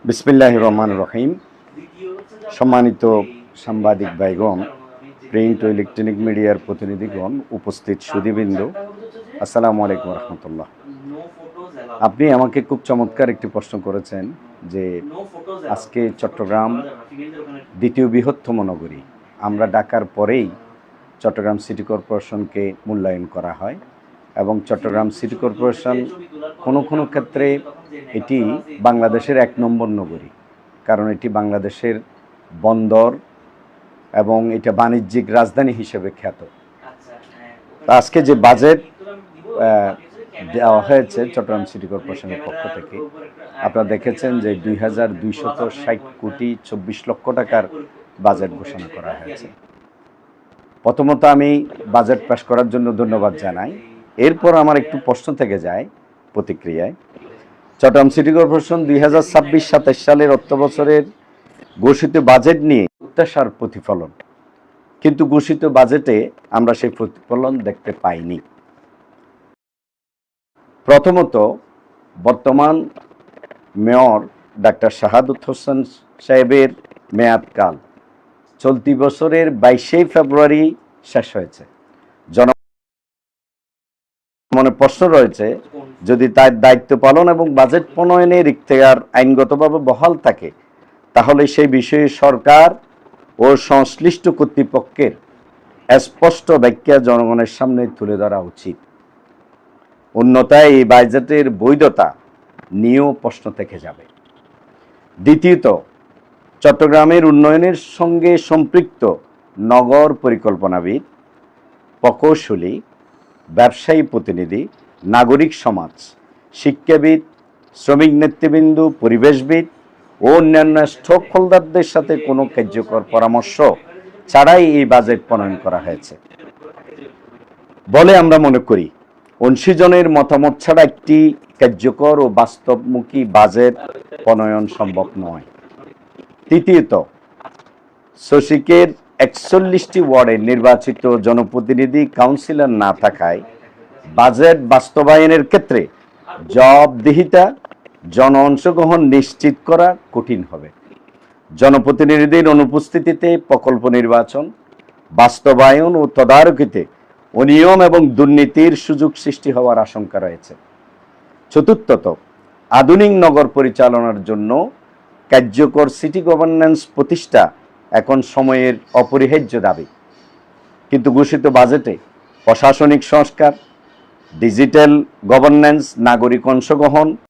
বিসমিল্লাহির রহমানির রহিম। সম্মানিত সাংবাদিক ভাইগণ, প্রিন্ট ও ইলেকট্রনিক মিডিয়ার প্রতিনিধিগণ, উপস্থিত সুধীবৃন্দ, আসসালামু আলাইকুম রহমতুল্লাহ। আপনি আমাকে খুব চমৎকার একটি প্রশ্ন করেছেন যে আজকে চট্টগ্রাম দ্বিতীয় বৃহত্তম নগরী, আমরা ঢাকার পরেই চট্টগ্রাম সিটি কর্পোরেশনকে মূল্যায়ন করা হয় এবং চট্টগ্রাম সিটি কর্পোরেশন কোনো কোনো ক্ষেত্রে এটি বাংলাদেশের ১ নম্বর নগরী, কারণ এটি বাংলাদেশের বন্দর এবং এটা বাণিজ্যিক রাজধানী হিসেবে খ্যাত। আজকে যে বাজেট দেওয়া হয়েছে চট্টগ্রাম সিটি কর্পোরেশনের পক্ষ থেকে, আপনারা দেখেছেন যে ২,২৬০ কোটি ২৪ লক্ষ টাকার বাজেট ঘোষণা করা হয়েছে। প্রথমত আমি বাজেট পাস করার জন্য ধন্যবাদ জানাই। এরপর আমার একটু প্রশ্ন থেকে যায় প্রতিক্রিয়ায়। চট্টগ্রাম সিটি কর্পোরেশন ২০২৬-২৭ সালের অর্থ বছরের ঘোষিত বাজেট নিয়ে প্রত্যাশার প্রতিফলন, কিন্তু ঘোষিত বাজেটে আমরা সেই প্রতিফলন দেখতে পাইনি। প্রথমত, বর্তমান মেয়র ডাক্তার শাহাদত হোসেন সাহেবের মেয়াদকাল চলতি বছরের ২২শে ফেব্রুয়ারি শেষ হয়েছে। মনে প্রশ্ন রয়েছে, যদি তার দায়িত্ব পালন এবং বাজেট প্রণয়নের ইখতিয়ার আইনগতভাবে বহাল থাকে, তাহলে সেই বিষয়ে সরকার ও সংশ্লিষ্ট কর্তৃপক্ষের স্পষ্ট ব্যাখ্যা জনগণের সামনে তুলে ধরা উচিত। অন্যথায় এই বাজেটের বৈধতা নিয়েও প্রশ্ন থেকে যাবে। দ্বিতীয়ত, চট্টগ্রামের উন্নয়নের সঙ্গে সম্পৃক্ত নগর পরিকল্পনাবিদ, প্রকৌশলী, ব্যবসায়ী প্রতিনিধি, নাগরিক সমাজ, শিক্ষাবিদ, শ্রমিক নেতৃবৃন্দ, পরিবেশবিদ ও অন্যান্য স্টেক হোল্ডারদের সাথে কোনো কার্যকর পরামর্শ ছাড়াই এই বাজেট প্রণয়ন করা হয়েছে বলে আমরা মনে করি। অংশীজনের মতামত ছাড়া একটি কার্যকর ও বাস্তবমুখী বাজেট প্রণয়ন সম্ভব নয়। তৃতীয়ত, শশীকের ৪১টি ওয়ার্ডে নির্বাচিত জনপ্রতিনিধি কাউন্সিলর না থাকায় বাজেট বাস্তবায়নের ক্ষেত্রে জবাবদিহিতা, জন অংশগ্রহণ নিশ্চিত করা কঠিন হবে। জনপ্রতিনিধিদের অনুপস্থিতিতে প্রকল্প নির্বাচন, বাস্তবায়ন ও তদারকিতে অনিয়ম এবং দুর্নীতির সুযোগ সৃষ্টি হওয়ার আশঙ্কা রয়েছে। চতুর্থত, আধুনিক নগর পরিচালনার জন্য কার্যকর সিটি গভর্নেন্স প্রতিষ্ঠা এখন সময়ের অপরিহার্য দাবি, কিন্তু ঘোষিত বাজেটে প্রশাসনিক সংস্কার, ডিজিটাল গভর্নেন্স, নাগরিক অংশগ্রহণ